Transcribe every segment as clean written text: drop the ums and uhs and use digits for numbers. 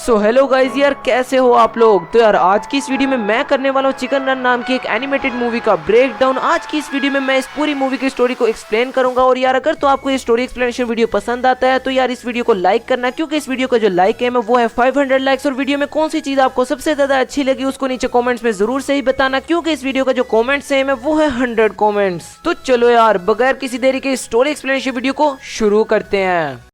So hello guys यार, कैसे हो आप लोग। तो यार आज की इस वीडियो में मैं करने वाला हूँ चिकन रन नाम की एक एनिमेटेड मूवी का ब्रेक डाउन। आज की इस वीडियो में मैं इस पूरी मूवी की स्टोरी को एक्सप्लेन करूंगा। और यार अगर तो आपको ये स्टोरी एक्सप्लेनेशन वीडियो पसंद आता है तो यार इस वीडियो को लाइक करना, क्योंकि इस वीडियो का जो लाइक है वो है 500 लाइक्स। और वीडियो में कौन सी चीज आपको सबसे ज्यादा अच्छी लगी उसको नीचे कॉमेंट्स में जरूर से ही बताना, क्योंकि इस वीडियो का जो कॉमेंट्स है वो है 100 कॉमेंट्स। तो चलो यार बगैर किसी देरी के स्टोरी एक्सप्लेनेशन वीडियो को शुरू करते हैं।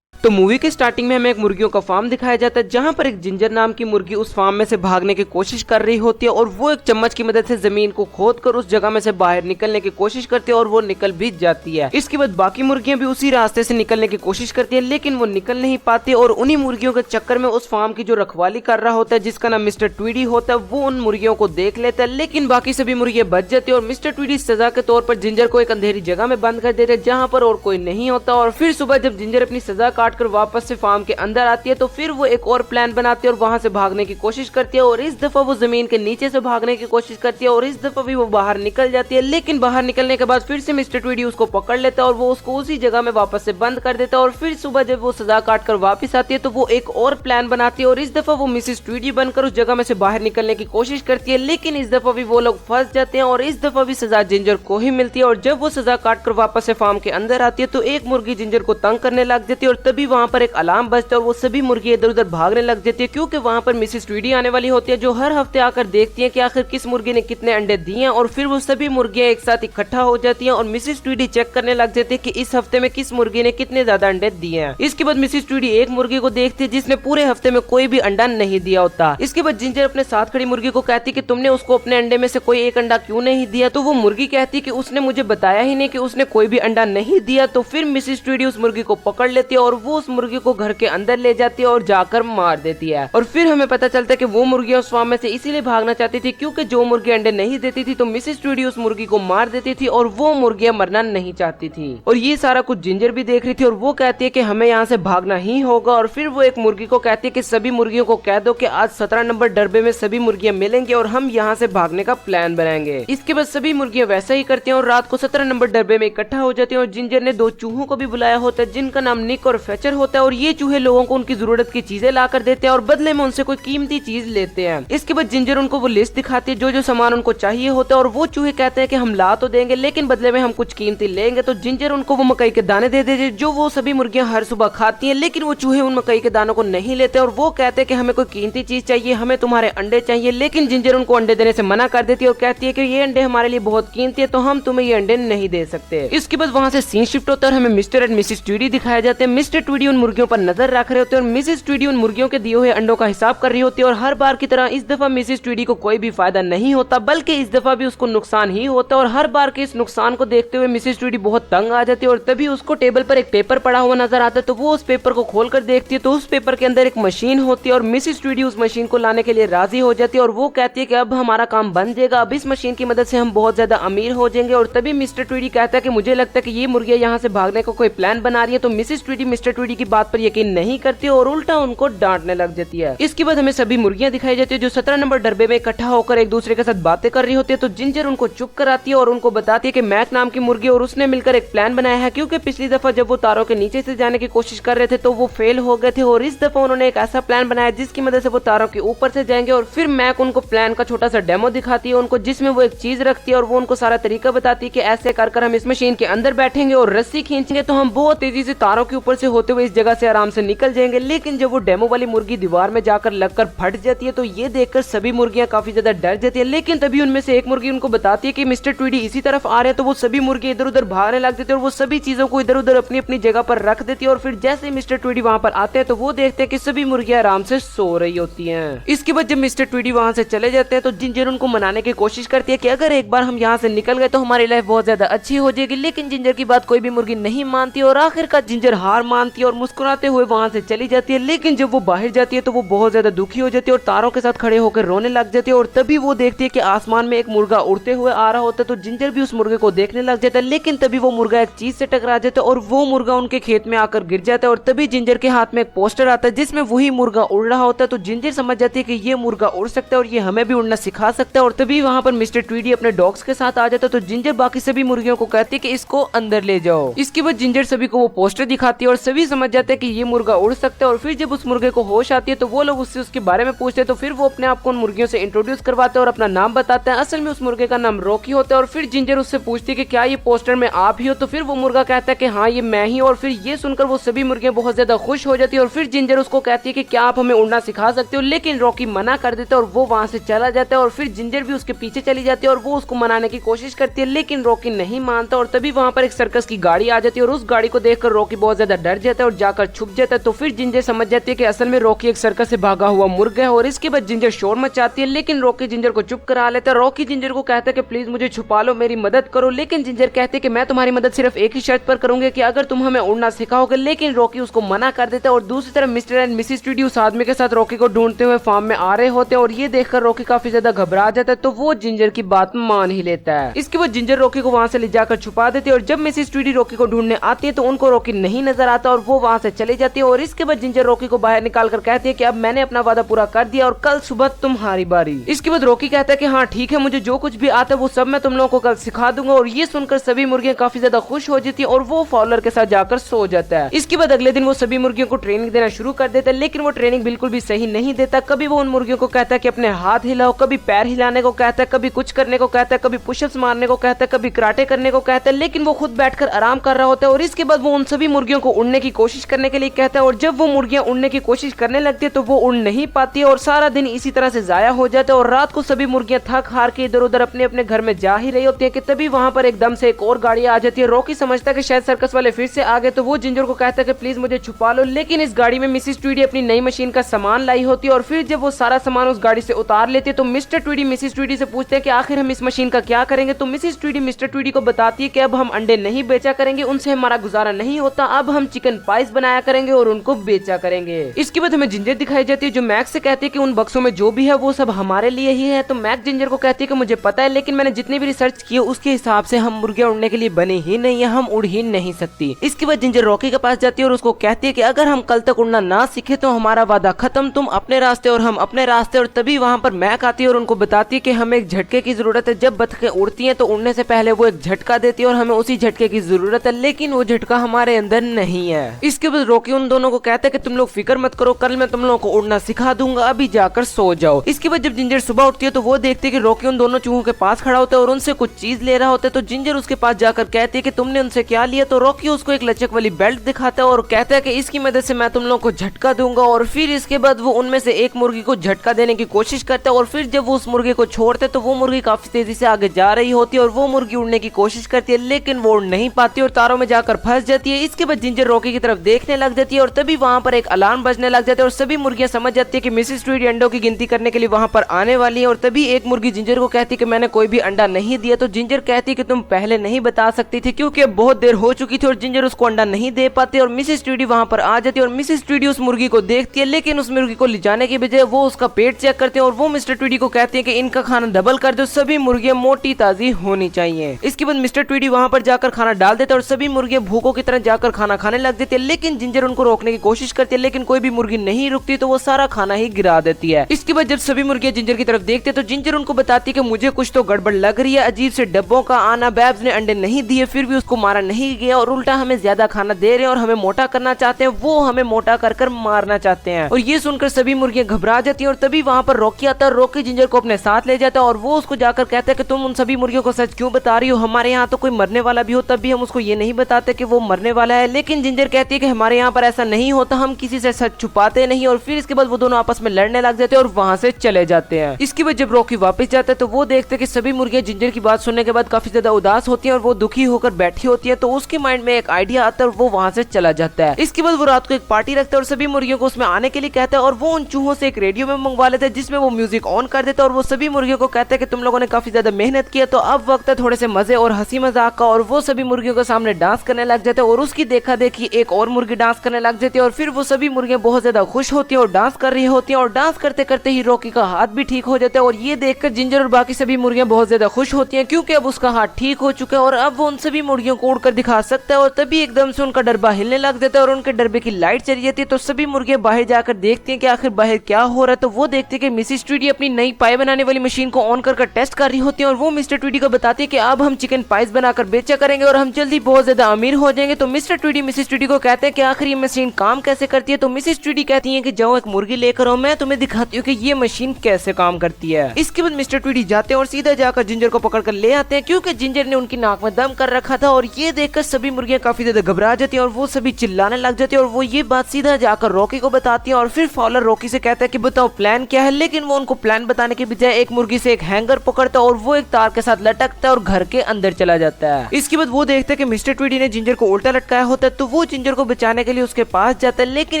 तो मूवी के स्टार्टिंग में हमें एक मुर्गियों का फार्म दिखाया जाता है, जहां पर एक जिंजर नाम की मुर्गी उस फार्म में से भागने की कोशिश कर रही होती है। और वो एक चम्मच की मदद से जमीन को खोदकर उस जगह में से बाहर निकलने की कोशिश करती है और वो निकल भी जाती है। इसके बाद बाकी मुर्गियां भी उसी रास्ते से निकलने की कोशिश करती है, लेकिन वो निकल नहीं पाती। और उन्हीं मुर्गियों के चक्कर में उस फार्म की जो रखवाली कर रहा होता है, जिसका नाम मिस्टर ट्वीडी होता है, वो उन मुर्गियों को देख लेता है। लेकिन बाकी सभी मुर्गियां बच जाती है और मिस्टर ट्वीडी सजा के तौर पर जिंजर को एक अंधेरी जगह में बंद कर देते हैं, जहाँ पर और कोई नहीं होता। और फिर सुबह जब जिंजर अपनी सजा काट कर वापस से फार्म के अंदर आती है तो फिर वो एक और प्लान बनाती है और वहां से भागने की कोशिश करती है। और इस दफा वो जमीन के नीचे से भागने की कोशिश करती है और इस दफा भी वो बाहर निकल जाती है। लेकिन बाहर निकलने के बाद फिर से मिस्टर ट्वीडी उसको पकड़ लेता है और वो उसको उसी जगह में वापस से बंद कर देता है। और फिर सुबह जब वो सजा काट कर वापस आती है तो वो एक और प्लान बनाती है और इस दफा वो मिसेस ट्वीडी बनकर उस जगह में से बाहर निकलने की कोशिश करती है। लेकिन इस दफा भी वो लोग फंस जाते हैं और इस दफा भी सजा जिंजर को ही मिलती है। और जब वो सजा काट कर वापस से फार्म के अंदर आती है तो एक मुर्गी जिंजर को तंग करने लग जाती है और तभी वहां पर एक अलार्म बजता है और वो सभी मुर्गी इधर उधर भागने लग जाती है, क्योंकि वहां पर मिसेस ट्वीडी आने वाली होती है, जो हर हफ्ते आकर देखती है कि आखिर किस मुर्गी ने कितने अंडे दिए हैं। और फिर वो सभी मुर्गियां एक साथ इकट्ठा हो जाती हैं और मिसेस ट्वीडी चेक करने लग जाती है कि इस हफ्ते में किस मुर्गी ने कितने ज्यादा अंडे दिए हैं। इसके बाद मिसेस ट्वीडी एक मुर्गी को देखती है जिसने पूरे हफ्ते में कोई भी अंडा नहीं दिया होता। इसके बाद जिंजर अपने साथ खड़ी मुर्गी को कहती है कि तुमने उसको अपने अंडे में से कोई एक अंडा क्यों नहीं दिया। तो वो मुर्गी कहती है कि उसने मुझे बताया ही नहीं कि उसने कोई भी अंडा नहीं दिया। तो फिर मिसेस ट्वीडी उस मुर्गी को पकड़ लेती है और वो उस मुर्गी को घर के अंदर ले जाती है और जाकर मार देती है। और फिर हमें पता चलता है कि वो मुर्गियां उस फार्म में से इसीलिए भागना चाहती थी क्योंकि जो मुर्गी अंडे नहीं देती थी तो मिसेस ट्वीडी उस मुर्गी को मार देती थी और वो मुर्गियां मरना नहीं चाहती थी। और ये सारा कुछ जिंजर भी देख रही थी और वो कहती है कि हमें यहाँ से भागना ही होगा। और फिर वो एक मुर्गी को कहती है कि सभी मुर्गियों को कह दो कि आज 17 नंबर डब्बे में सभी मुर्गियां मिलेंगे और हम यहाँ से भागने का प्लान बनाएंगे। इसके बाद सभी मुर्गियां वैसा ही करती हैं और रात को 17 नंबर डब्बे में इकट्ठा हो जाती हैं। और जिंजर ने 2 चूहों को भी बुलाया होता है जिनका नाम निक और फेचर होता है। और ये चूहे लोगों को उनकी जरूरत की चीजें ला कर देते हैं और बदले में उनसे कोई कीमती चीज लेते हैं। इसके बाद जिंजर उनको वो लिस्ट दिखाती है जो जो सामान उनको चाहिए होता है और वो चूहे कहते हैं कि हम ला तो देंगे लेकिन बदले में हम कुछ कीमती लेंगे। तो जिंजर उनको वो मकई के दाने दे देते जो वो सभी मुर्गियां हर सुबह खाती हैं, लेकिन वो चूहे उन मकई के दानों को नहीं लेते और वो कहते हैं कि हमें कोई कीमती चीज चाहिए, हमें तुम्हारे अंडे चाहिए। लेकिन जिंजर उनको अंडे देने से मना कर देती है और कहती है कि ये अंडे हमारे लिए बहुत कीमती है तो हम तुम्हें ये अंडे नहीं दे सकते। इसके बाद वहाँ से सीन शिफ्ट होता है और हमें मिस्टर एंड मिसेस ट्वीडी दिखाया जाते हैं। मिस्टर ट्वीडी उन मुर्गियों पर नजर रख रहे होते हैं और मिसेस ट्वीडी उन मुर्गियों के दिए हुए अंडों का हिसाब कर रही होती है। और हर बार की तरह इस दफा मिसेस ट्वीडी को कोई भी फायदा नहीं होता, बल्कि इस दफा भी उसको नुकसान ही होता है। और हर बार के इस नुकसान को देखते हुए मिसेस ट्वीडी बहुत तंग आ जाती है और तभी उसको टेबल पर एक पेपर पड़ा हुआ नजर आता है। तो वो उस पेपर को खोलकर देखती है तो उस पेपर के अंदर एक मशीन होती है और मिसेस ट्वीडी उस मशीन को लाने के लिए राजी हो जाती है और वो कहती है कि अब हमारा काम बन जाएगा, अब इस मशीन की मदद से हम बहुत ज्यादा अमीर हो जाएंगे। और तभी मिस्टर ट्वीडी कहता है कि मुझे लगता है कि ये मुर्गियां यहाँ से भागने का कोई प्लान बना रही है। तो मिसेस ट्वीडी मिस्टर ट्वीडी की बात पर यकीन नहीं करती और उल्टा उनको डांटने लग जाती है। इसके बाद हमें सभी मुर्गियां दिखाई जाती है जो 17 नंबर डब्बे में इकट्ठा होकर एक दूसरे के साथ बातें कर रही होती है। तो जिंजर उनको चुप कराती है और उनको बताती है कि मैक नाम की मुर्गी और उसने मिलकर एक प्लान बनाया है, क्योंकि पिछली दफा जब वो तारों के नीचे से जाने की कोशिश कर रहे थे तो वो फेल हो गए थे और इस दफा उन्होंने एक ऐसा प्लान बनाया जिसकी मदद से वो तारों के ऊपर से जाएंगे। और फिर मैक उनको प्लान का छोटा सा डेमो दिखाती है उनको, जिसमें वो एक चीज रखती है और वो उनको सारा तरीका बताती है कि ऐसे कर हम इस मशीन के अंदर बैठेंगे और रस्सी खींचेंगे तो हम बहुत तेजी से तारों के ऊपर से होते हुए इस जगह से आराम से निकल जाएंगे। लेकिन जब वो डेमो वाली मुर्गी दीवार में जाकर लगकर फट जाती है तो ये देखकर सभी मुर्गियां काफी ज्यादा डर जाती है। लेकिन तभी उनमें से एक मुर्गी उनको बताती है कि मिस्टर ट्वीडी इसी तरफ आ रहे हैं। तो वो सभी मुर्गी इधर उधर भागने लग जाती है और वो सभी चीजों को इधर उधर अपनी अपनी जगह पर रख देती है। और फिर जैसे ही मिस्टर ट्वीडी वहां पर आते हैं तो वो देखते हैं कि सभी मुर्गियां आराम से सो रही होती हैं। इसके बाद जब मिस्टर ट्वीडी वहां से चले जाते हैं तो जिंजर उनको मनाने की कोशिश करती है कि अगर एक बार हम यहाँ से निकल गए तो हमारी लाइफ बहुत ज्यादा अच्छी हो जाएगी। लेकिन जिंजर की बात कोई भी मुर्गी नहीं मानती और आखिरकार जिंजर हार मानती है और मुस्कुराते हुए वहाँ से चली जाती है। लेकिन जब वो बाहर जाती है तो वो बहुत ज्यादा दुखी हो जाती है और तारों के साथ खड़े होकर रोने लग जाती है। और तभी वो देखती है कि आसमान में एक मुर्गा उड़ते हुए आ रहा होता है, तो जिंजर भी उस मुर्गे को देखने लग जाता है। लेकिन तभी वो मुर्गा एक चीज से टकरा जाता है और वो मुर्गा उनके खेत में आकर गिर जाता है। और तभी जिंजर के हाथ में एक पोस्टर आता है जिसमें वही मुर्गा उड़ रहा होता है। तो जिंजर समझ जाती है कि ये मुर्गा उड़ सकता है और ये हमें भी उड़ना सिखा सकता है। और तभी वहाँ पर मिस्टर ट्वीडी अपने डॉग्स के साथ आ जाता है। तो जिंजर बाकी सभी मुर्गियों को कहती है कि इसको अंदर ले जाओ। इसके बाद जिंजर सभी को वो पोस्टर दिखाती है और सभी समझ जाते हैं कि ये मुर्गा उड़ सकता है। और फिर जब उस मुर्गे को होश आती है तो वो लोग उससे उसके बारे में पूछते हैं। तो फिर वो अपने आप को उन मुर्गियों से इंट्रोड्यूस करवाते हैं और अपना नाम बताते हैं। असल में उस मुर्गे का नाम रॉकी होता है। और फिर जिंजर उससे पूछती है कि क्या ये पोस्टर में आप ही हो? तो फिर वो मुर्गा कहता है कि हाँ ये मैं ही। और फिर ये सुनकर वो सभी मुर्गियां बहुत ज्यादा खुश हो जाती है। और फिर जिंजर उसको कहती है कि क्या आप हमें उड़ना सिखा सकते हो? लेकिन रॉकी मना कर देता है और वो वहाँ से चला जाता है। और फिर जिंजर भी उसके पीछे चली जाती है और वो उसको मनाने की कोशिश करती है, लेकिन रॉकी नहीं मानता। और तभी वहाँ पर एक सर्कस की गाड़ी आ जाती है और उस गाड़ी को देखकर रॉकी बहुत ज्यादा डर जाता है और जाकर छुप जाता है। तो फिर जिंजर समझ जाती है कि असल में रॉकी एक सर्कस से भागा हुआ मुर्गा है। और इसके बाद जिंजर शोर मचाती है, लेकिन रॉकी जिंजर को चुप करा लेता है। रॉकी जिंजर को कहता है कि प्लीज मुझे छुपा लो, मेरी मदद करो। लेकिन जिंजर कहते हैं कि मैं तुम्हारी मदद सिर्फ एक ही शर्त पर करूंगी कि अगर तुम हमें उड़ना सिखाओगे। लेकिन रॉकी उसको मना कर देता है। और दूसरी तरफ मिस्टर एंड मिसेस ट्वीडी उस आदमी के साथ रॉकी को ढूंढते हुए फार्म में आ रहे होते हैं। और ये देखकर रॉकी काफी ज्यादा घबरा जाता है, तो वो जिंजर की बात मान ही लेता है। इसके बाद जिंजर रॉकी को वहाँ से ले जाकर छुपा देती है। और जब मिसेस ट्वीडी रॉकी को ढूंढने आती है तो उनको रॉकी नहीं नजर आता और वो वहाँ से चली जाती है। और इसके बाद जिंजर रॉकी को बाहर निकाल कर कहती है कि अब मैंने अपना वादा पूरा कर दिया और कल सुबह तुम्हारी बारी। इसके बाद रॉकी कहता है कि हाँ ठीक है, मुझे जो कुछ भी आता है वो सब मैं तुम लोगों को कल सिखा दूंगा। और ये सुनकर सभी मुर्गियां काफी ज्यादा खुश हो जाती है और वो फॉलर के साथ जाकर सो जाता है। इसके बाद अगले दिन वो सभी मुर्गियों को ट्रेनिंग देना शुरू कर देता है, लेकिन वो ट्रेनिंग बिल्कुल भी सही नहीं देता। कभी वो उन मुर्गियों को कहता है कि अपने हाथ हिलाओ, कभी पैर हिलाने को कहता है, कभी कुछ करने को कहता है, कभी पुशअप्स मारने को कहता है, कभी कराटे करने को कहता है, लेकिन वो खुद बैठकर आराम कर रहा होता है। और इसके बाद वो उन सभी मुर्गियों को उड़ने की कोशिश करने के लिए कहता है। और जब वो मुर्गियां उड़ने की कोशिश करने लगती है तो वो उड़ नहीं पाती है और सारा दिन इसी तरह से जाया हो जाता है। और रात को सभी मुर्गियां थक हार के इधर उधर अपने अपने घर में जा ही रही होती है कि तभी वहाँ पर एकदम से एक और गाड़ी आ जाती है। रॉकी समझता है कि शायद सर्कस वाले फिर से आ गए, तो वो जिंजर को कहता है कि प्लीज मुझे छुपा लो। लेकिन इस गाड़ी में मिसेस ट्वीडी अपनी नई मशीन का सामान लाई होती है। और फिर जब वो सारा सामान उस गाड़ी से उतार लेती है तो मिस्टर ट्वीडी मिसेस ट्वीडी से पूछते हैं कि आखिर हम इस मशीन का क्या करेंगे। तो मिसेस ट्वीडी मिस्टर ट्वीडी को बताती है कि अब हम अंडे नहीं बेचा करेंगे, उनसे हमारा गुजारा नहीं होता, अब हम चिकन पाइस बनाया करेंगे और उनको बेचा करेंगे। इसके बाद हमें जिंजर दिखाई जाती है जो मैक्स से कहती है कि उन बक्सों में जो भी है वो सब हमारे लिए ही है। तो मैक्स जिंजर को कहती है कि मुझे पता है, लेकिन मैंने जितने भी रिसर्च किए उसके हिसाब से हम मुर्गियां उड़ने के लिए बने ही नहीं है, हम उड़ ही नहीं सकती। इसके बाद जिंजर रॉकी के पास जाती है और उसको कहती है कि अगर हम कल तक उड़ना ना सीखे तो हमारा वादा खत्म, तुम अपने रास्ते और हम अपने रास्ते। और तभी वहाँ पर मैक आती है और उनको बताती है कि हमें एक झटके की जरूरत है। जब बतखें उड़ती हैं तो उड़ने से पहले वो एक झटका देती है और हमें उसी झटके की जरूरत है, लेकिन वो झटका हमारे अंदर नहीं है। इसके बाद रॉकी उन दोनों को कहता है कि तुम लोग फिक्र मत करो, कल मैं तुम लोगों को उड़ना सिखा दूंगा, अभी जाकर सो जाओ। इसके बाद जब जिंजर सुबह उठती है तो वो देखती है कि रॉकी उन दोनों चूहों के पास खड़ा होता है और उनसे कुछ चीज ले रहा होता है। तो जिंजर उसके पास जाकर कहती है कि तुमने उनसे क्या लिया। तो रॉकी उसको एक लचक वाली बेल्ट दिखाता है और कहता है कि इसकी मदद से मैं तुम लोगों को झटका दूंगा। और फिर इसके बाद वो उनमें से एक मुर्गी को झटका देने की कोशिश करता है और फिर जब वो उस मुर्गी को छोड़ते तो वो मुर्गी काफी तेजी से आगे जा रही होती है और वो मुर्गी उड़ने की कोशिश करती है, लेकिन वो उड़ नहीं पाती और तारों में जाकर फंस जाती है। इसके बाद जिंजर रॉकी की तरफ देखने लग जाती है और तभी वहाँ पर एक अलार्म बजने लग जाता है और सभी मुर्गियां समझ जाती है कि मिसेस ट्वीडी अंडों की गिनती करने के लिए वहाँ पर आने वाली है। और तभी एक मुर्गी जिंजर को कहती है कि मैंने कोई भी अंडा नहीं दिया। तो जिंजर कहती है कि तुम पहले नहीं बता सकती थी क्योंकि अब बहुत देर हो चुकी थी। और जिंजर उसको अंडा नहीं दे पाती और मिसेस ट्वीडी वहाँ पर आ जाती है और मिसेस ट्वीडी उस मुर्गी को देखती है, लेकिन उस मुर्गी को ले जाने की बजाय वो उसका पेट चेक करते हैं और वो मिस्टर ट्वीडी को कहते हैं कि इनका खाना डबल कर दो, सभी मुर्गियां मोटी ताजी होनी चाहिए। इसके बाद मिस्टर ट्वीडी वहाँ पर जाकर खाना डाल देते हैं और सभी मुर्गियां भूखों की तरह जाकर खाना खाने लग देती है, लेकिन जिंजर उनको रोकने की कोशिश करती है, लेकिन कोई भी मुर्गी नहीं रुकती तो वो सारा खाना ही गिरा देती है। इसके बाद जब सभी मुर्गियां जिंजर की तरफ देखते तो जिंजर उनको बताती है कि मुझे कुछ तो गड़बड़ लग रही है, अजीब से डब्बों का आना, बैब्स ने अंडे नहीं दिए फिर भी उसको मारा नहीं गया और उल्टा हमें ज्यादा खाना दे रहे हैं और हमें मोटा करना चाहते हैं, वो हमें मोटा कर मारना चाहते हैं। और ये सुनकर सभी मुर्गियां घबरा जाती हैं और तभी वहाँ पर रॉकी आता है। रॉकी जिंजर को अपने साथ ले जाता है और वो उसको जाकर कहता है कि तुम उन सभी मुर्गियों को सच क्यों बता रही हो, हमारे यहाँ तो कोई मरने वाला भी हो तब भी हम उसको ये नहीं बताते कि वो मरने वाला है। लेकिन जिंजर कहती है कि हमारे यहाँ पर ऐसा नहीं होता, हम किसी से सच छुपाते नहीं। और फिर इसके बाद वो दोनों आपस में लड़ने लग जाते हैं और वहाँ से चले जाते हैं। इसके बाद जब रॉकी वापस जाता है तो वो देखते हैं कि सभी मुर्गियां जिंजर की बात सुनने के बाद काफी ज्यादा उदास होती हैं और वो दुखी होकर बैठी होती है। तो उसके माइंड में एक आइडिया आता है और वो वहाँ से चला जाता है। इसके बाद वो रात को एक पार्टी रखता है और सभी मुर्गियों को उसमें आने के लिए कहता है और वो उन चूहों से एक रेडियो में मंगवा लेता है जिसमें वो म्यूजिक ऑन कर देता है और वो सभी मुर्गियों को कहता है कि तुम लोगों ने काफी ज्यादा मेहनत किया तो अब वक्त है थोड़े से मजे और हंसी मजाक का। और वो सभी मुर्गियों के सामने डांस करने लग जाता है और उसकी देखा देखी एक एक और मुर्गी डांस करने लग जाती है और फिर वो सभी मुर्गियां बहुत ज्यादा खुश होती है और डांस कर रही होती है और डांस करते करते ही रॉकी का हाथ भी ठीक हो जाता है और ये देखकर जिंजर और बाकी सभी मुर्गियां बहुत ज्यादा खुश होती हैं क्योंकि अब उसका हाथ ठीक हो चुका है और अब वो उन सभी मुर्गियों को उड़कर दिखा सकता है। और तभी एकदम से उनका डब्बा हिलने लग जाता है और उनके डब्बे की लाइट चली जाती है। तो सभी मुर्गियां बाहर जाकर देखती हैं कि आखिर बाहर क्या हो रहा है। तो वो देखते हैं कि मिसेस ट्वीडी अपनी नई पाई बनाने वाली मशीन को ऑन कर टेस्ट कर रही होती है और वो मिस्टर ट्वीडी को बताती है कि अब हम चिकन पाइस बनाकर बेचा करेंगे और हम जल्दी बहुत ज्यादा अमीर हो जाएंगे। तो मिस्टर ट्वीडी मिसेस ट्वीडी को कहते हैं कि आखिर ये मशीन काम कैसे करती है। तो मिसेस ट्वीडी कहती है कि जाओ एक मुर्गी लेकर आओ, मैं तुम्हें दिखाती हूँ कि ये मशीन कैसे काम करती है। इसके बाद मिस्टर ट्वीडी जाते हैं और सीधा जाकर जिंजर को पकड़कर ले आते हैं क्योंकि जिंजर ने उनकी नाक में दम कर रखा था। और ये देखकर सभी मुर्गियां काफी ज्यादा घबरा जाती हैं और वो सभी चिल्लाने लग जाती है और वो ये बात सीधा जाकर रॉकी को बताती है। और फिर फॉलर रॉकी से कहता है कि बताओ प्लान क्या है, लेकिन वो उनको प्लान बताने के बजाय एक मुर्गी से एक हैंगर पकड़ता है और वो एक तार के साथ लटकता है और घर के अंदर चला जाता है। इसके बाद वो देखते हैं कि मिस्टर ट्वीडी ने जिंजर को उल्टा लटकाया होता है। तो वो जिंजर को बचाने के लिए उसके पास जाता है, लेकिन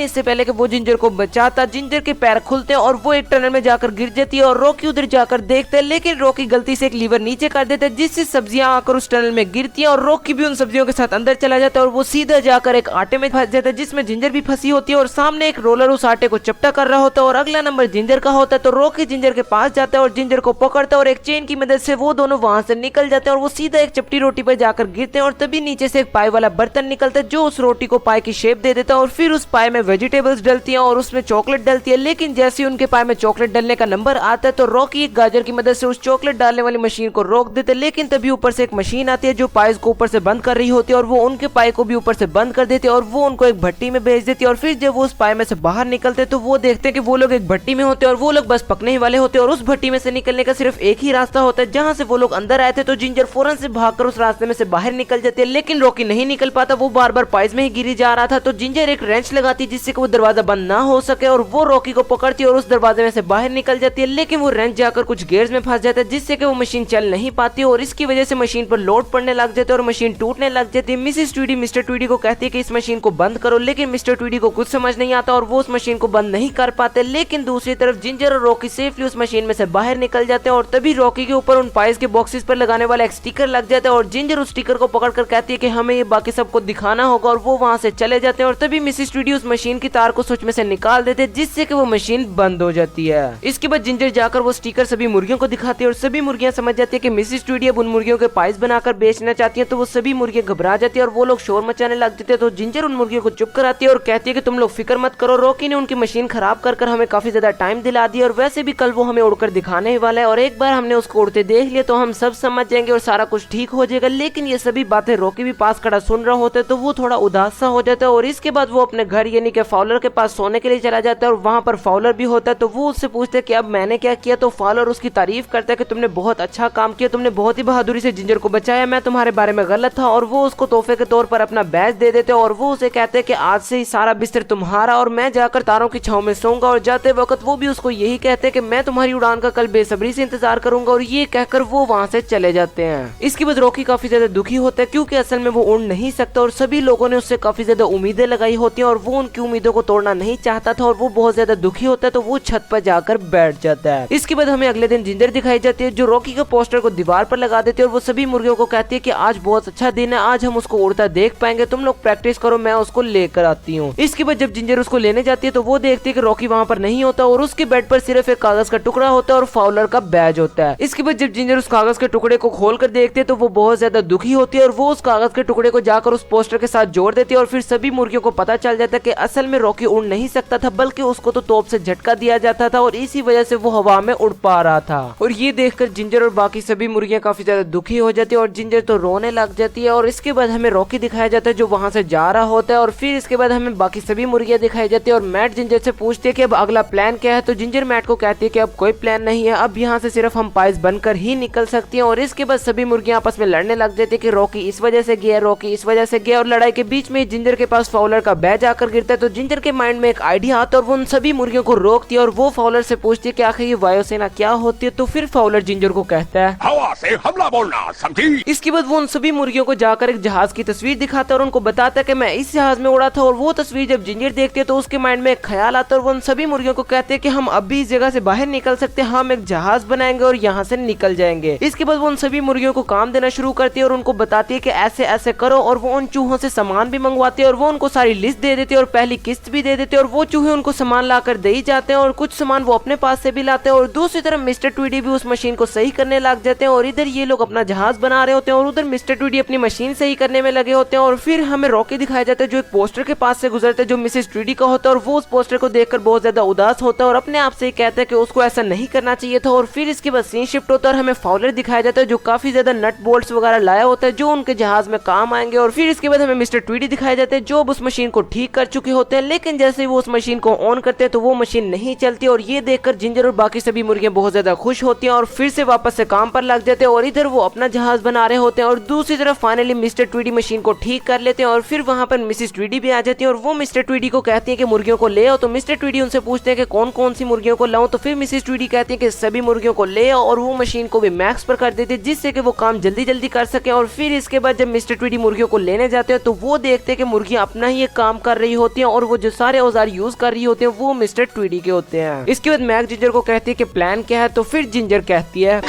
इससे पहले कि वो जिंजर को बचाता जिंजर के पैर खुलते हैं और वो एक टनल में जाकर गिर जाती है। और रॉकी उधर जाकर देखते हैं, लेकिन रॉकी गलती से एक लीवर नीचे कर देता है जिससे सब्जियां आकर उस टनल में गिरती हैं और रॉकी भी उन सब्जियों के साथ अंदर चला जाता है और वो सीधा जाकर एक आटे में फंस जाता है जिसमें जिंजर भी फंसी होती है और सामने एक रोलर उस आटे को चपटा कर रहा होता है और अगला नंबर जिंजर का होता है। तो रॉकी जिंजर के पास जाता है और जिंजर को पकड़ता है और एक चेन की मदद से वो दोनों वहां से निकल जाते हैं और वो सीधा एक चपटी रोटी पर जाकर गिरते हैं और तभी नीचे से एक पाई वाला बर्तन निकलता है जो उस रोटी को पाई की शेप दे देता है और फिर उस पाई में वेजिटेबल्स डलती हैं और उसमें चॉकलेट डलती है। लेकिन जैसे ही उनके पाई में चॉकलेट डलने का नंबर आता है तो रॉकी एक गाजर की मदद से उस चॉकलेट डालने वाली मशीन को रोक देते हैं, लेकिन तभी ऊपर से एक मशीन आती है जो पाइस को ऊपर से बंद कर रही होती है और वो उनके पाई को भी ऊपर से बंद कर देती है और वो उनको एक भट्टी में भेज देती है। और फिर जब वो उस पाई में से बाहर निकलते तो वो देखते हैं कि वो लोग एक भट्टी में होते हैं और वो लोग बस पकने ही वाले होते हैं और उस भट्टी में से निकलने का सिर्फ एक ही रास्ता होता है जहाँ से वो लोग अंदर आए थे। तो जिंजर फौरन से भागकर उस रास्ते में से बाहर निकल जाती है, लेकिन रॉकी नहीं निकल पाता, वो बार बार पाइस में ही गिरी जा रहा था। तो जिंजर एक रेंच लगाती है जिससे वो दरवाजा बंद ना हो सके और वो रॉकी को पकड़ती है और उस दरवाजे में से बाहर निकल जाती है, लेकिन वो रेंच जाकर कुछ गेयर्स में फंस जाता है जिससे कि वो मशीन चल नहीं पाती और इसकी वजह से मशीन पर लोड पड़ने लग जाते और मशीन टूटने लग जाती है। मिसेस ट्वीडी मिस्टर ट्वीडी को कहती है कि इस मशीन को बंद करो, लेकिन मिस्टर ट्वीडी को कुछ समझ नहीं आता और वो उस मशीन को बंद नहीं कर पाते। लेकिन दूसरी तरफ जिंजर और रॉकी सेफली उस मशीन में से बाहर निकल जाते हैं और तभी रॉकी के ऊपर उन पाइस के बॉक्सेस पर लगाने वाला एक स्टिकर लग जाता है और जिंजर उस स्टिकर को पकड़कर कहती है कि हमें ये बाकी सबको दिखाना होगा और वो वहां से चले जाते हैं। और तभी मिसेस ट्वीडी उस मशीन की तार को स्विच में से निकाल देते हैं जिससे कि वो मशीन बंद हो जाती है। इसके बाद जिंजर जाकर वो स्टिकर सभी मुर्गियों को दिखाती है और सभी मुर्गियां समझ जाती है कि मिसेस ट्वीडी अब उन मुर्गियों के पाइस बनाकर बेचना चाहती है। तो वो सभी मुर्गियां घबरा जाती है और वो लोग शोर मचाने लग जाते हैं। तो जिंजर उन मुर्गियों को चुप कराती है और कहती है कि तुम लोग फिक्र मत करो, रॉकी ने उनकी मशीन खराब कर हमें काफी ज्यादा टाइम दिला दिया और वैसे भी कल वो हमें उड़कर दिखाने ही वाला है और एक बार हमने उसको उड़ते देख लिया तो हम सब समझ जाएंगे और सारा कुछ ठीक हो जाएगा। लेकिन ये सभी बातें रॉकी भी पास खड़ा सुन रहा होता है तो वो थोड़ा उदास सा हो जाता है और इसके बाद वो अपने घर यानी कि फॉलर के पास सोने के लिए चला जाता है और वहाँ पर फॉलर भी होता है। तो वो उससे पूछते हैं कि अब मैंने क्या किया। तो फॉलर उसकी तारीफ करता है कि तुमने बहुत अच्छा काम किया, तुमने बहुत ही बहादुरी से जिंजर को बचाया, मैं तुम्हारे बारे में गलत था। और वो उसको तोहफे के तौर पर अपना बैज दे देते और वो उसे कहते हैं कि आज से ही सारा बिस्तर तुम्हारा और मैं जाकर तारों की छांव में सोऊंगा। और जाते वक्त वो भी उसको यही कहते हैं कि मैं तुम्हारी उड़ान का कल बेसब्री से इंतजार करूंगा और ये कहकर वो वहाँ से चले जाते हैं। इसके बाद रॉकी काफी ज्यादा दुखी होता है क्योंकि असल में वो उड़ नहीं सकता और सभी लोगों ने उससे काफी ज्यादा उम्मीदें लगाई होती हैं और वो उनकी उम्मीदों को तोड़ना नहीं चाहता था और वो बहुत ज्यादा दुखी होता है। तो वो छत पर जाकर बैठ जाता है। इसके बाद हमें अगले दिन जिंजर दिखाई जाती है जो रॉकी के पोस्टर को दीवार पर लगा देती है और वो सभी मुर्गियों को कहती है कि आज बहुत अच्छा दिन है, आज हम उसको उड़ता देख पाएंगे, तुम लोग प्रैक्टिस करो, मैं उसको लेकर आती हूँ। इसके बाद जब जिंजर उसको लेने जाती है तो वो देखती है कि रॉकी वहाँ पर नहीं होता और उसके बेड पर सिर्फ एक कागज का टुकड़ा होता है और फाउलर का बैज होता है। इसके बाद जब जिंजर उस कागज के टुकड़े को खोलकर देखती है तो वो बहुत ज्यादा दुखी होती है और वो उस कागज के टुकड़े को जाकर उस पोस्टर के साथ जोड़ देती है और फिर सभी मुर्गियों को पता चल जाता है कि असल में रॉकी उड़ नहीं सकता था बल्कि उसको तो तोप से झटका दिया जाता था और इसी वजह से वो हवा में उड़ पा रहा था। और ये देखकर जिंजर और बाकी सभी मुर्गियां काफी ज्यादा दुखी हो जाती है और जिंजर तो रोने लग जाती है। और इसके बाद हमें रॉकी दिखाया जाता है जो वहां से जा रहा होता है और फिर इसके बाद हमें बाकी सभी मुर्गियां दिखाई जाती है और मैट जिंजर से पूछती है कि अब अगला प्लान क्या है। तो जिंजर मैट को कहती है कि अब कोई प्लान नहीं है, अब यहाँ से सिर्फ हम पाइस बनकर ही निकल सकती हैं। और इसके बाद सभी मुर्गियां आपस में लड़ने लग जाती है कि रॉकी इस वजह से गया, रॉकी इस वजह से गया और लड़ाई के बीच में जिंजर के पास फाउलर का बैज आकर गिरता है। तो जिंजर के माइंड में एक आइडिया आता है और वो उन सभी मुर्गियों को रोकती है और वो फाउलर से पूछती है कि आखिर ये वायुसेना क्या होती है। तो फिर फाउलर जिंजर को कहता है हवा से हमला बोलना, समझी। इसके बाद वो उन सभी मुर्गियों को जाकर एक जहाज की तस्वीर दिखाता है और उनको बताता है कि मैं इस जहाज में उड़ा था। और वो तस्वीर जब जिंजर देखती है तो उसके माइंड में एक ख्याल आता है और वो उन सभी मुर्गियों को कहते हैं कि हम अब भी इस जगह से बाहर निकल सकते हैं, हम एक जहाज बनाएंगे और यहाँ से निकल जाएंगे। इसके बाद वो उन सभी मुर्गियों को काम देना शुरू करती है और उनको बताती है कि ऐसे ऐसे करो और वो उन चूहों से सामान भी मंगवाती है और वो उनको सारी लिस्ट दे देती है और पहली किस्त भी दे देते हैं और वो चूहे उनको सामान लाकर दे ही जाते हैं और कुछ सामान वो अपने पास से भी लाते हैं और दूसरी तरफ मिस्टर ट्वीडी भी उस मशीन को सही करने लग जाते हैं और इधर ये लोग अपना जहाज बना रहे होते हैं और उधर मिस्टर ट्वीडी अपनी मशीन सही करने में लगे होते हैं और फिर हमें रॉकी दिखाया जाता है जो एक पोस्टर के पास से गुजरते हैं जो मिसेस ट्वीडी का होता है और वो उस पोस्टर को देखकर बहुत ज्यादा उदास होता है और अपने आप से ही कहता है कि उसको ऐसा नहीं करना चाहिए था और फिर इसके बाद सीन शिफ्ट होता है और हमें फाउलर दिखाया जाता है जो काफी ज्यादा नट बोल्ट्स वगैरह लाया होता है जो उनके जहाज में काम आएंगे और फिर इसके बाद हमें मिस्टर ट्वीडी दिखाए जाते हैं जो अब उस मशीन को ठीक कर चुके होते हैं, लेकिन जैसे ही वो उस मशीन को ऑन करते हैं तो वो मशीन नहीं चलती और ये देखकर जिंजर और बाकी सभी मुर्गियां बहुत ज्यादा खुश होती हैं और फिर से वापस से काम पर लग जाते हैं और इधर वो अपना जहाज बना रहे होते हैं और दूसरी तरफ फाइनली मिस्टर ट्वीडी मशीन को ठीक कर लेते हैं और फिर वहां पर मिसेस ट्वीडी भी आ जाती है और वो मिस्टर ट्वीडी को कहती है कि मुर्गियों को ले आओ। तो मिस्टर ट्वीडी उनसे पूछते हैं कि कौन कौन सी मुर्गियों को लाऊं, तो फिर मिसेस ट्वीडी कहती है कि सभी मुर्गियों को ले आओ और वो मशीन को भी मैक्स पर कर देती है जिससे कि वो काम जल्दी जल्दी कर सके। और फिर इसके बाद जब मिस्टर ट्वीडी मुर्गियों को लेने जाते हैं तो वो देखते हैं कि मुर्गियां अपना ही एक काम कर रही होती हैं और वो जो सारे औजार यूज कर रही होते हैं वो मिस्टर ट्वीडी के होते हैं। इसके बाद मैक जिंजर को कहती है कि प्लान क्या है, तो फिर जिंजर कहती है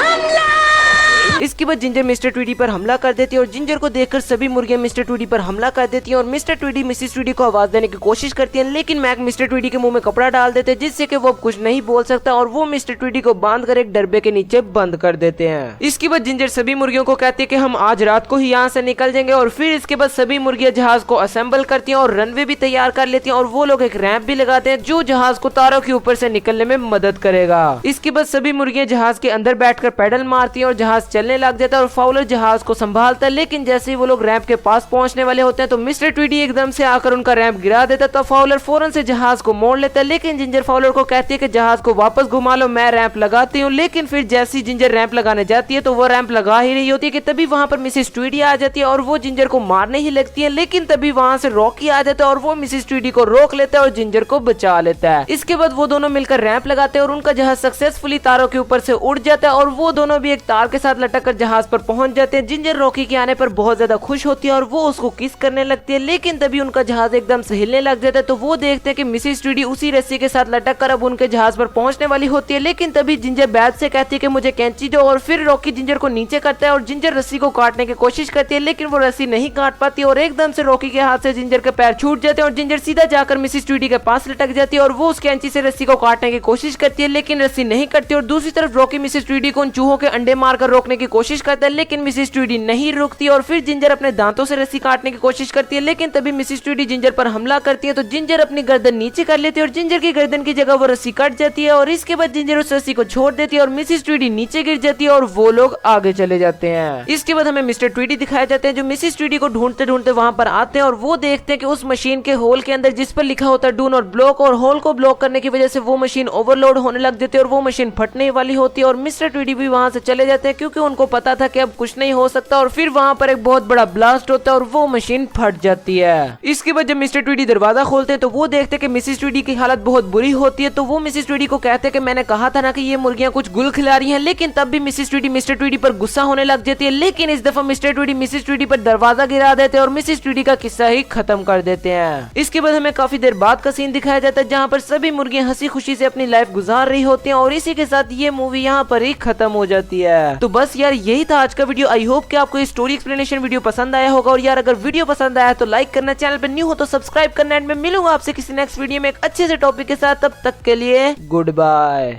इसके बाद जिंजर मिस्टर ट्वीडी पर हमला कर देती है और जिंजर को देखकर सभी मुर्गियां मिस्टर ट्वीडी पर हमला कर देती हैं और मिस्टर ट्वीडी मिसेस ट्वीडी को आवाज देने की कोशिश करती है, लेकिन मैक मिस्टर ट्वीडी के मुंह में कपड़ा डाल देते हैं जिससे कि वो अब कुछ नहीं बोल सकता और वो मिस्टर ट्वीडी को बांधकर एक डब्बे के नीचे बंद कर देते हैं। इसके बाद जिंजर सभी मुर्गियों को कहती है कि हम आज रात को ही यहाँ से निकल जाएंगे और फिर इसके बाद सभी मुर्गियां जहाज को असेंबल करती हैं और रनवे भी तैयार कर लेती हैं और वो लोग एक रैंप भी लगाते हैं जो जहाज को तारों के ऊपर से निकलने में मदद करेगा। इसके बाद सभी मुर्गियां जहाज के अंदर बैठकर पैडल मारती हैं और जहाज चलने लग जाता है और फाउलर जहाज को संभालता है, लेकिन जैसे ही वो लोग रैंप के पास पहुंचने वाले होते हैं तो मिस्टर ट्वीडी एकदम से आकर उनका रैंप गिरा देता है। तो फाउलर फौरन से जहाज को मोड़ लेता है, लेकिन जिंजर फाउलर को कहती है कि जहाज को वापस घुमा लो, मैं रैंप लगाती हूँ। लेकिन फिर जैसी जिंजर रैंप लगाने जाती है तो वो रैंप लगा ही रही होती है कि तभी वहां पर मिसेस ट्वीडी आ जाती है और वो जिंजर को मारने ही लगती है, लेकिन तभी वहां से रॉकी आ जाता है और वो मिसेस ट्वीडी को रोक लेता है और जिंजर को बचा लेता है। इसके बाद वो दोनों मिलकर रैंप लगाते हैं और उनका जहाज सक्सेसफुली तारों के ऊपर से उड़ जाता है और वो दोनों भी एक तार के साथ लटक कर जहाज पर पहुंच जाते हैं। जिंजर रॉकी के आने पर बहुत ज्यादा खुश होती है और वो उसको किस करने लगती है, लेकिन तभी उनका जहाज एकदम से हिलने लग जाता है। तो वो देखते हैं कि मिसेस ट्वीडी उसी रस्सी के साथ लटक कर अब उनके जहाज पर पहुंचने वाली होती है, लेकिन तभी जिंजर बैद से कहती है कि मुझे कैंची दो और फिर रॉकी जिंजर को नीचे करता है और जिंजर रस्सी को काटने की कोशिश करती है, लेकिन वो रस्सी नहीं काट पाती और एकदम से रॉकी के हाथ से जिंजर के पैर छूट जाते हैं और जिंजर सीधा जाकर मिसेस ट्वीडी के पास लटक जाती है और वो उस कैंची से रस्सी को काटने की कोशिश करती है, लेकिन रस्सी नहीं कटती और दूसरी तरफ रॉकी मिसेस ट्वीडी को उन चूहों के अंडे मारकर रोकने की कोशिश करता है, लेकिन मिसेस ट्वीडी नहीं रुकती और फिर जिंजर अपने दांतों से रस्सी काटने की कोशिश करती है, लेकिन तभी मिसेस ट्वीडी जिंजर पर हमला करती है। तो जिंजर अपनी गर्दन नीचे कर लेती है और जिंजर की गर्दन की जगह वो रस्सी कट जाती है और इसके बाद जिंजर उस रस्सी को छोड़ देती है और मिसेस ट्वीडी नीचे गिर जाती है और वो लोग आगे चले जाते हैं। इसके बाद हमें मिस्टर ट्वीडी दिखाए जाते हैं जो मिसेस ट्वीडी को ढूंढते ढूंढते वहां पर आते हैं और वो देखते हैं कि उस मशीन के होल के अंदर जिस पर लिखा होता है डू नॉट ब्लॉक और होल को ब्लॉक करने की वजह से वो मशीन ओवरलोड होने लग जाती है और वो मशीन फटने वाली होती है और मिस्टर ट्वीडी भी वहां से चले जाते हैं क्योंकि उनको पता था कि अब कुछ नहीं हो सकता और फिर वहां पर एक बहुत बड़ा ब्लास्ट होता है और वो मशीन फट जाती है। इसके बाद जब मिस्टर ट्वीडी दरवाजा खोलते हैं तो वो देखते हैं कि मिसेस ट्वीडी की हालत बहुत बुरी होती है। तो वो मिसेस ट्वीडी को कहते हैं कि मैंने कहा था ना कि ये मुर्गियां कुछ गुल खिला रही हैं, लेकिन तब भी मिसेस ट्वीडी मिस्टर ट्वीडी पर गुस्सा होने लग जाती है, लेकिन इस दफा मिस्टर ट्वीडी मिसेस ट्वीडी पर दरवाजा गिरा देते हैं और मिसेस ट्वीडी का किस्सा ही खत्म कर देते हैं। इसके बाद हमें काफी देर बाद का सीन दिखाया जाता है जहाँ पर सभी मुर्गियां हंसी खुशी से अपनी लाइफ गुजार रही होती हैं और इसी के साथ ये मूवी यहाँ पर ही खत्म हो जाती है। तो बस यार यही था आज का वीडियो। आई होप कि आपको स्टोरी एक्सप्लेनेशन वीडियो पसंद आया होगा और यार अगर वीडियो पसंद आया तो लाइक करना, चैनल पर न्यू हो तो सब्सक्राइब करना एंड मैं मिलूंगा आपसे किसी नेक्स्ट वीडियो में एक अच्छे से टॉपिक के साथ। तब तक के लिए गुड बाय।